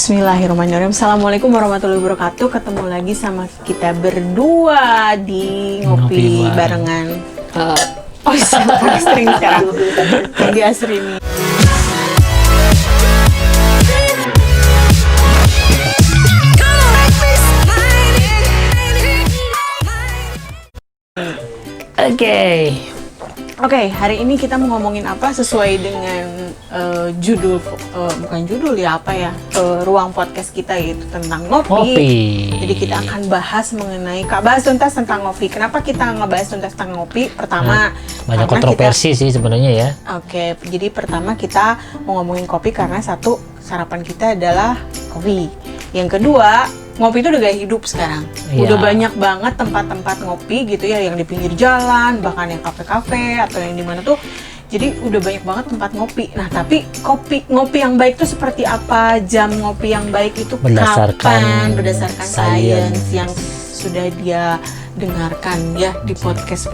Bismillahirrahmanirrahim. Assalamualaikum warahmatullahi wabarakatuh. Ketemu lagi sama kita berdua di ngopi barengan. Siapa sering sekarang? Lagi Asrini. Oke, hari ini kita mau ngomongin apa sesuai dengan judul, bukan judul ya, apa ya, ruang podcast kita, yaitu tentang ngopi. Jadi kita akan bahas mengenai, bahas tuntas tentang ngopi. Kenapa kita ngebahas tuntas tentang ngopi? Pertama, banyak kontroversi sih sebenarnya ya. Oke, jadi pertama kita mau ngomongin kopi karena satu, sarapan kita adalah kopi. Yang kedua, ngopi itu udah gaya hidup sekarang. Udah banyak banget tempat-tempat ngopi gitu ya, yang di pinggir jalan, bahkan yang kafe-kafe atau yang di mana tuh. Jadi udah banyak banget tempat ngopi. Nah, tapi ngopi yang baik itu seperti apa? Jam ngopi yang baik itu kapan? Berdasarkan sains yang sudah dia dengarkan ya di podcast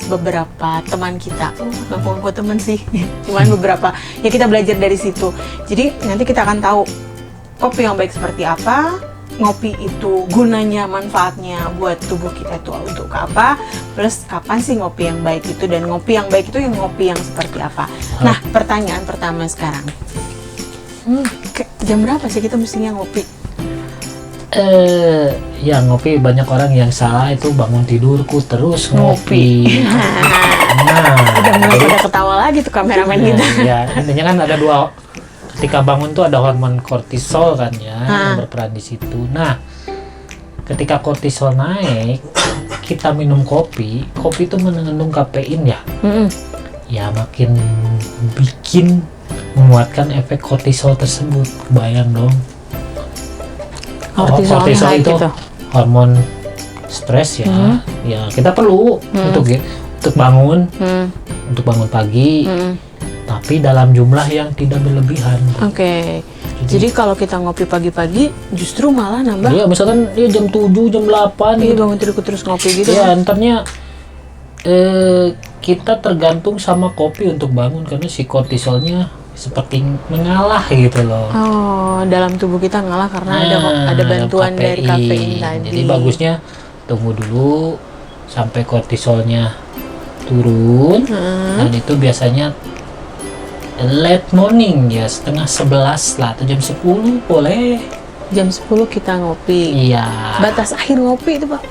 beberapa teman kita. Bukan teman sih, cuman beberapa. Ya kita belajar dari situ. Jadi nanti kita akan tahu kopi yang baik seperti apa, ngopi itu gunanya, manfaatnya buat tubuh kita itu untuk apa, plus kapan sih ngopi yang baik itu, dan ngopi yang baik itu yang ngopi yang seperti apa. Nah, pertanyaan pertama sekarang, jam berapa sih kita mestinya ngopi? Ya ngopi, banyak orang yang salah itu bangun tidurku terus ngopi. Udah mulai pada ketawa lagi tuh kameramen kita. Ya, intinya kan ada dua. Ketika bangun tuh ada hormon kortisol kan ya, yang berperan di situ. Nah, ketika kortisol naik, kita minum kopi itu mengandung kafein ya. Ya makin bikin menguatkan efek kortisol tersebut. Bayang dong. Kortisol itu gitu, hormon stres ya. Ya kita perlu untuk bangun, untuk bangun pagi. Tapi dalam jumlah yang tidak berlebihan. Oke. Jadi kalau kita ngopi pagi-pagi justru malah nambah. Iya, misalkan dia jam 7, jam 8 gitu. Bangun tidur terus ngopi gitu. Iya, entarnya kita tergantung sama kopi untuk bangun karena si kortisolnya seperti mengalah gitu loh. Oh, dalam tubuh kita ngalah karena ada bantuan dari kafein tadi. Jadi bagusnya tunggu dulu sampai kortisolnya turun. Dan itu biasanya late morning ya, 10:30 lah atau jam 10 boleh. Jam 10 kita ngopi. Iya. Batas akhir ngopi itu, Pak?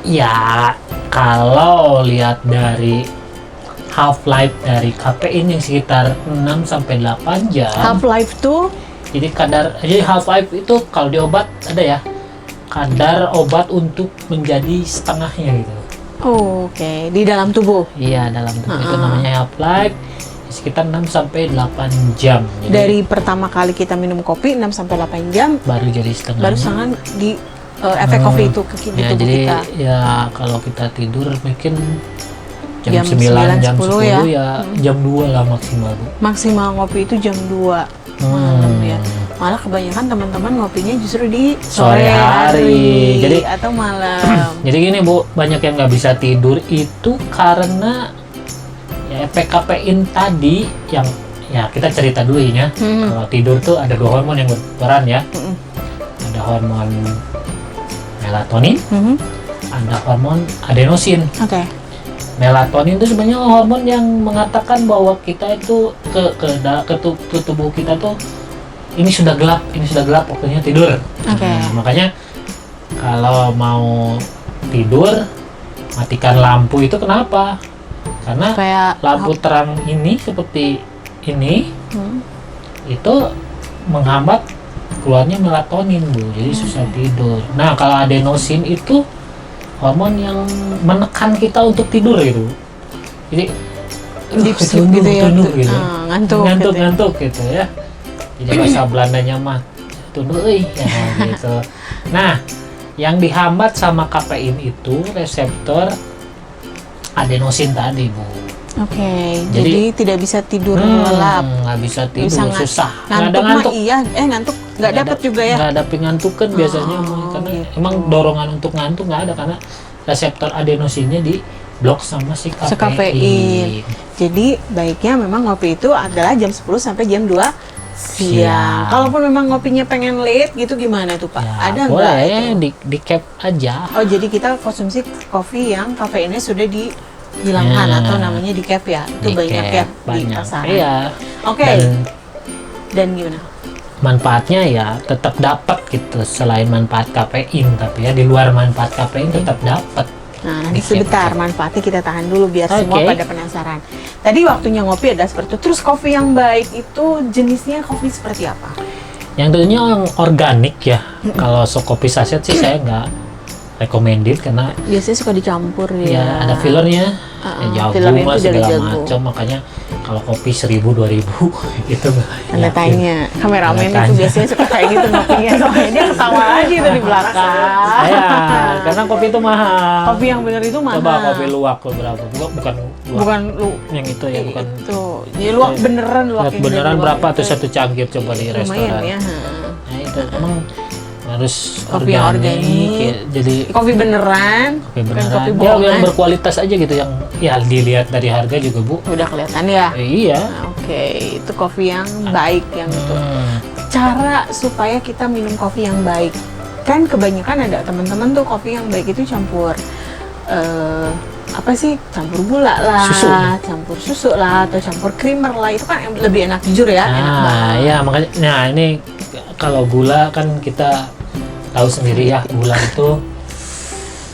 Ya, kalau lihat dari half life dari kafein yang sekitar 6-8 jam. Half life tuh? Jadi half life itu kalau di obat ada ya, kadar obat untuk menjadi setengahnya gitu. Oh, oke. Di dalam tubuh? Iya, dalam tubuh itu namanya half life. Sekitar 6-8 jam. Jadi, dari pertama kali kita minum kopi 6-8 jam baru jadi setengah. Baru setengah di efek kopi itu ke tubuh jadi, kita. Ya kalau kita tidur mungkin jam 9 jam 10 ya, jam 2 lah maksimal. Maksimal ngopi itu jam 2 malam ya. Malah kebanyakan teman-teman ngopinya justru di sore hari jadi, atau malam. Jadi gini Bu, banyak yang nggak bisa tidur itu karena ya, efek kafein tadi yang ya kita cerita dulu ya. Kalau tidur tuh ada dua hormon yang berperan ya. Ada hormon melatonin, ada hormon adenosin. Oke. Melatonin itu sebenarnya hormon yang mengatakan bahwa kita itu ke tubuh kita tuh ini sudah gelap waktunya tidur. Makanya kalau mau tidur matikan lampu itu kenapa? Karena lampu terang ini seperti ini itu menghambat keluarnya melatonin Bu, jadi susah tidur. Nah kalau adenosin itu hormon yang menekan kita untuk tidur gitu. Jadi deep sleep gitu ya, gitu. Ngantuk gitu ya. Jadi bahasa Belandanya mah tunduk ya gitu. Nah yang dihambat sama kafein itu reseptor adenosin tadi Bu. Oke, jadi tidak bisa tidur lelap. Nggak bisa tidur, susah. Ngantuk mah iya, ngantuk nggak dapat juga ya. Nggak dapat ngantuk kan biasanya, karena gitu. Emang dorongan untuk ngantuk nggak ada karena reseptor adenosinnya di blok sama si kafein. Jadi baiknya memang ngopi itu adalah jam 10 sampai jam 2 Siang. Kalaupun memang ngopinya pengen late gitu gimana tuh Pak? Ya, Ada nggak? boleh di cap aja. Oh jadi kita konsumsi kopi yang kafeinnya sudah dihilangkan atau namanya di cap ya? Itu Di banyak cap, ya di pasaran. Iya. Oke. Dan gimana? Manfaatnya ya tetap dapat gitu, selain manfaat kafein, tapi ya di luar manfaat kafein tetap dapat. Nah, nanti sebentar manfaatnya kita tahan dulu biar semua pada penasaran. Tadi waktunya ngopi ada seperti itu. Terus kopi yang baik itu jenisnya kopi seperti apa? Yang tentunya yang organik ya. Kalau kopi saset sih saya nggak recommended karena biasanya suka dicampur ya. Ya ada fillernya, jagung lah segala macam. Makanya kalau kopi 1.000-2.000 itu tanda tanya. Kameramen itu biasanya suka kayak gitu ngopinya, soalnya dia ketawa lagi tuh di belakang. Ya, karena kopi itu mahal. Kopi yang benar itu mahal. Coba kopi luwak berapa? Bukan lu yang itu ya, bukan. Itu. Ya luwak beneran, luwak yang beneran berapa itu. tuh satu cangkir coba di restoran. Lumayan ya. Nah, itu emang harus kopi organik ya, jadi kopi beneran, bukan kopi bohongan. Yang berkualitas aja gitu, yang ya dilihat dari harga juga Bu. Udah kelihatan ya. Iya. Nah, Oke, itu kopi yang baik yang itu. Cara supaya kita minum kopi yang baik, kan kebanyakan ada teman-teman tuh kopi yang baik itu campur apa sih, campur gula lah, campur susu lah, atau campur creamer lah, itu kan lebih enak, jujur ya, enak banget. Ya makanya, nah ini kalau gula kan kita tahu sendiri ya, gula itu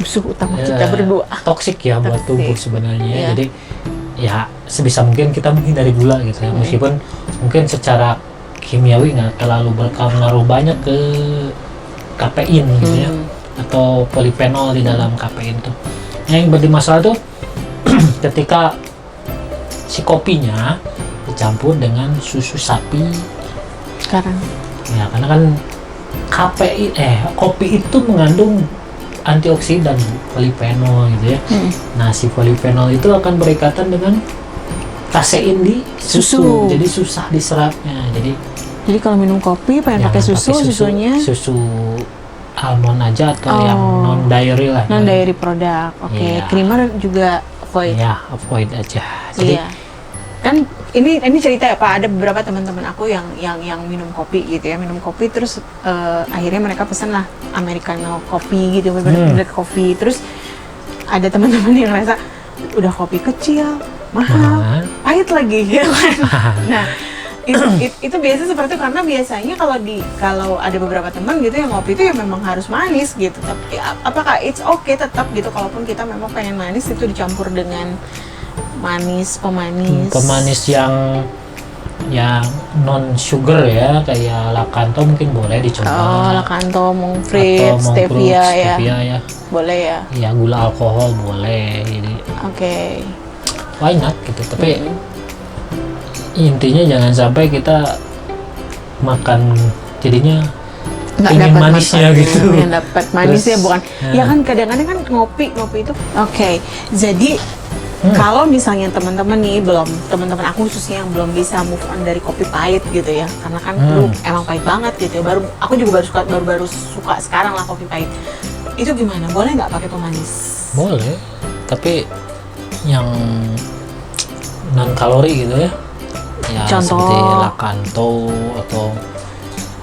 musuh utama kita berdua. Toksik ya buat tubuh sebenarnya. Yeah. Jadi ya sebisa mungkin kita menghindari gula gitu ya, meskipun mungkin secara kimiawi nggak terlalu berpengaruh banyak ke kafein gitu ya, atau polifenol di dalam kafein tuh. Yang menjadi masalah tuh ketika si kopinya dicampur dengan susu sapi. Sekarang ya karena kan kopi itu mengandung antioksidan, polifenol gitu ya. Nah si polifenol itu akan berikatan dengan kasein di susu. Jadi susah diserapnya. Jadi kalau minum kopi pengen pakai susunya susu almond aja atau yang non dairy lah. Non dairy produk. Oke. Creamer juga avoid. Ya, avoid aja. Jadi kan ini cerita ya Pak, ada beberapa teman-teman aku yang minum kopi gitu ya, minum kopi terus akhirnya mereka pesen lah americano kopi gitu, black kopi, terus ada teman-teman yang ngerasa udah kopi kecil mahal, pahit lagi gitu kan. Nah itu biasa seperti itu, karena biasanya kalau ada beberapa teman gitu yang ngopi itu ya memang harus manis gitu. Tapi apakah it's okay tetap gitu, kalaupun kita memang pengen manis itu dicampur dengan pemanis yang non sugar ya, kayak lakanto mungkin boleh dicoba. Lakanto, monk fruit, stevia ya. Boleh ya. Ya gula alkohol boleh. Jadi why not gitu. Tapi intinya jangan sampai kita makan jadinya nggak ingin dapat manisnya gitu. Yang dapat manisnya bukan. Ya kan kadang-kadang kan ngopi itu. Jadi kalau misalnya teman-teman teman-teman aku khususnya yang belum bisa move on dari kopi pahit gitu ya, karena kan dulu emang pahit banget gitu ya. Aku juga baru suka sekarang lah kopi pahit. Itu gimana? Boleh nggak pakai pemanis? Boleh, tapi yang non kalori gitu ya. Ya contoh seperti lakanto atau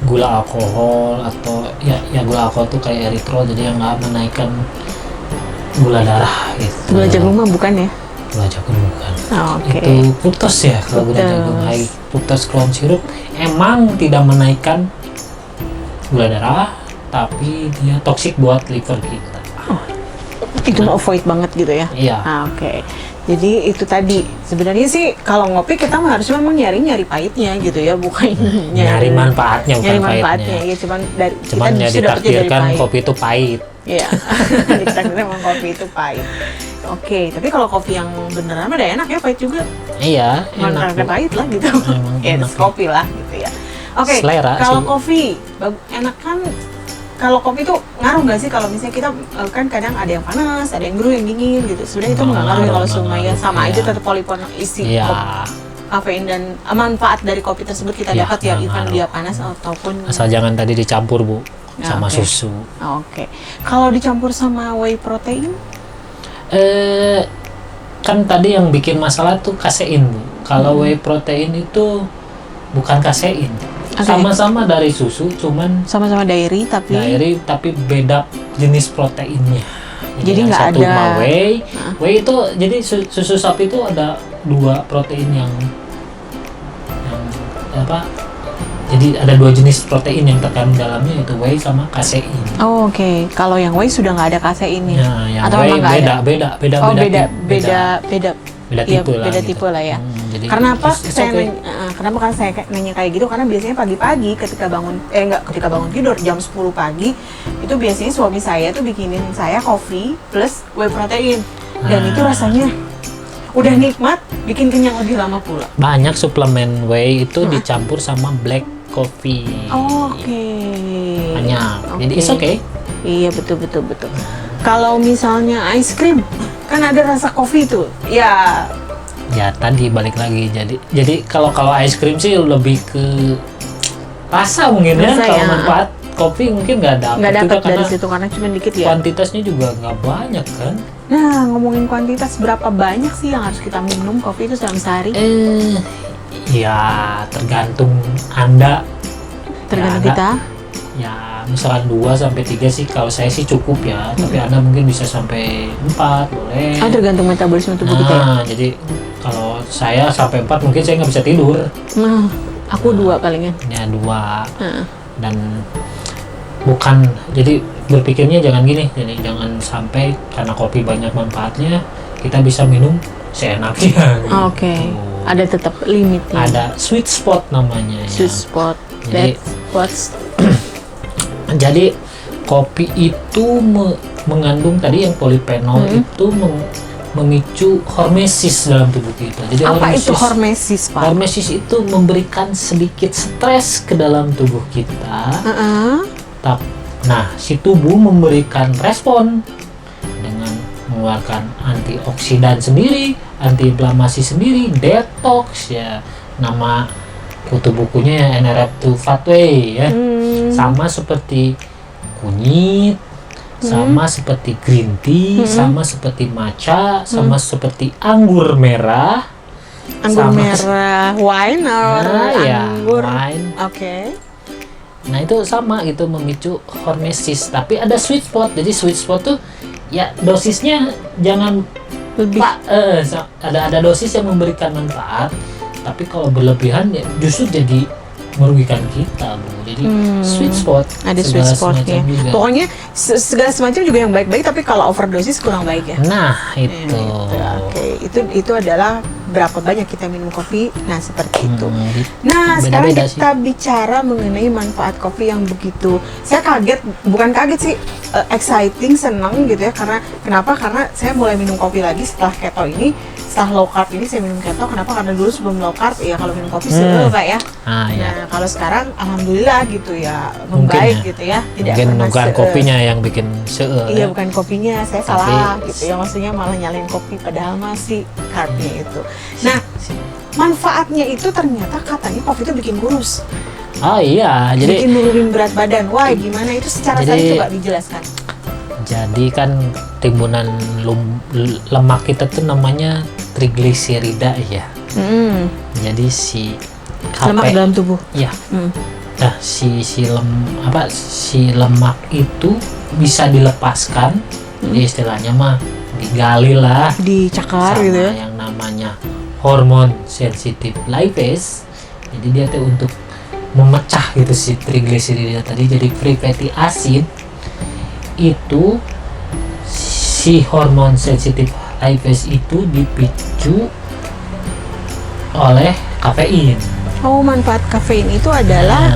gula alkohol, atau ya gula alkohol tuh kayak eritol, jadi yang nggak menaikkan gula darah gitu. Gula jagung mah bukan ya? Gula jagung bukan. Itu fructose ya, kalau gula jagung high fructose corn syrup emang tidak menaikkan gula darah, tapi dia toksik buat liver kita. Itu mau avoid banget gitu ya? Iya. Jadi itu tadi sebenarnya sih kalau ngopi kita harus memang nyari pahitnya gitu ya, bukan nyari manfaatnya, bukan manfaatnya. Ya cuman ya ditakdirkan kopi itu pahit. Iya. Ditakdirkan memang kopi itu pahit. Tapi kalau kopi yang beneran udah enak ya, pahit juga. Iya, enak. Pahit lah gitu. Ya, kopi lah gitu ya. Selera kalau sih. Kopi enak kan. Kalau kopi itu ngaruh nggak sih kalau misalnya kita kan kadang ada yang panas, ada yang brew, yang dingin gitu. Sebenarnya itu nggak ngaruh kalau semuanya sama aja, tetap polifenol isi kafein dan manfaat dari kopi tersebut kita dapat ya, even dia panas ataupun asal jangan tadi dicampur Bu sama susu. Kalau dicampur sama whey protein? Kan tadi yang bikin masalah tuh kasein Bu. Kalau whey protein itu bukan kasein. Sama-sama dari susu, cuman Sama-sama dairy tapi beda jenis proteinnya. Jadi yang nggak satu ada mah whey. Whey itu jadi susu sapi itu ada 2 protein yang apa? Jadi ada 2 jenis protein yang terkandung dalamnya, yaitu whey sama kasein. Oh, oke. Kalau yang whey sudah nggak ada kaseinnya. Nah, yang Atau whey emang nggak ada? beda tipe lah. Ya. Jadi Karena apa? it's okay. Kenapa kan saya nanya kayak gitu? Karena biasanya pagi-pagi ketika bangun tidur jam 10 pagi itu biasanya suami saya tuh bikinin saya kopi plus whey protein dan itu rasanya udah nikmat, bikin kenyang lebih lama pula. Banyak suplemen whey itu dicampur sama black coffee. Oke. Banyak. Jadi it's okay. Iya, betul. Kalau misalnya ice cream kan ada rasa kopi tuh. Ya tadi balik lagi. Jadi kalau ice cream sih lebih ke rasa mungkin ya. Rasa, Kalau ya. manfaat kopi mungkin nggak dapat juga dari situ karena cuma dikit ya. kuantitasnya juga nggak banyak kan. Nah, ngomongin kuantitas, berapa banyak sih yang harus kita minum kopi itu dalam sehari? Ya tergantung Anda. Tergantung Ya, kita. Ya misalkan 2-3 sih, kalau saya sih cukup ya. Tapi Anda mungkin bisa sampai 4 boleh. Tergantung metabolisme tubuh kita ya. Nah, jadi kalau saya sampai 4 mungkin saya nggak bisa tidur. Nah, aku 2 palingan. Ya 2. Dan bukan, jadi berpikirnya jangan gini, jadi jangan sampai karena kopi banyak manfaatnya kita bisa minum seenaknya gitu. Oke. Ada tetap limitnya. Ada sweet spot namanya ya. Sweet spot. Jadi- That's what's Jadi kopi itu mengandung tadi yang polifenol itu memicu hormesis dalam tubuh kita. Jadi apa itu hormesis, Pak? hormesis itu memberikan sedikit stres ke dalam tubuh kita. Nah, si tubuh memberikan respon dengan mengeluarkan antioksidan sendiri, antiinflamasi sendiri, detox ya. Nama kutu bukunya ya NRF2 Pathway ya. Sama seperti kunyit, sama seperti green tea, sama seperti matcha, sama seperti anggur merah. Merah, wine or anggur. Wine. Oke. Nah itu sama, itu memicu hormesis. Tapi ada sweet spot. Jadi sweet spot tuh ya dosisnya jangan Lebih. ada dosis yang memberikan manfaat. Tapi kalau berlebihan ya justru jadi merugikan kita, Bu. Jadi sweet spot. Ada sweet spotnya. Pokoknya segala semacam juga yang baik-baik, tapi kalau overdosis kurang baik ya. Nah itu. Oke, itu adalah berapa banyak kita minum kopi. Nah, seperti itu. Nah, Beda-beda sekarang sih. kita bicara mengenai manfaat kopi yang begitu. Saya kaget, bukan kaget sih, exciting, senang gitu ya. Kenapa? Karena saya mulai minum kopi lagi setelah keto ini, setelah low carb ini saya minum keto. Kenapa? Karena dulu sebelum low carb ya kalau minum kopi seru, Pak ya. Nah, kalau sekarang alhamdulillah gitu ya, membaik ya. gitu ya. Mungkin bukan kopinya yang bikin Iya, bukan kopinya, saya salah gitu ya. Maksudnya malah nyalain kopi padahal masih carbnya itu. Nah, manfaatnya itu ternyata katanya kopi itu bikin kurus. Oh iya, jadi Bikin nurunin berat badan. Wah, gimana itu secara saya coba dijelaskan. Jadi kan timbunan lemak kita tuh namanya trigliserida ya. Jadi si Lemak dalam tubuh. Ya. Nah, si lemak itu bisa dilepaskan. Jadi istilahnya mah digali lah, Dicakar sama gitu ya. yang namanya hormon sensitif lipase. Jadi dia tuh untuk memecah gitu si trigliserida tadi jadi free fatty acid. Itu si hormon sensitif lipase itu dipicu oleh kafein. Oh, manfaat kafein itu adalah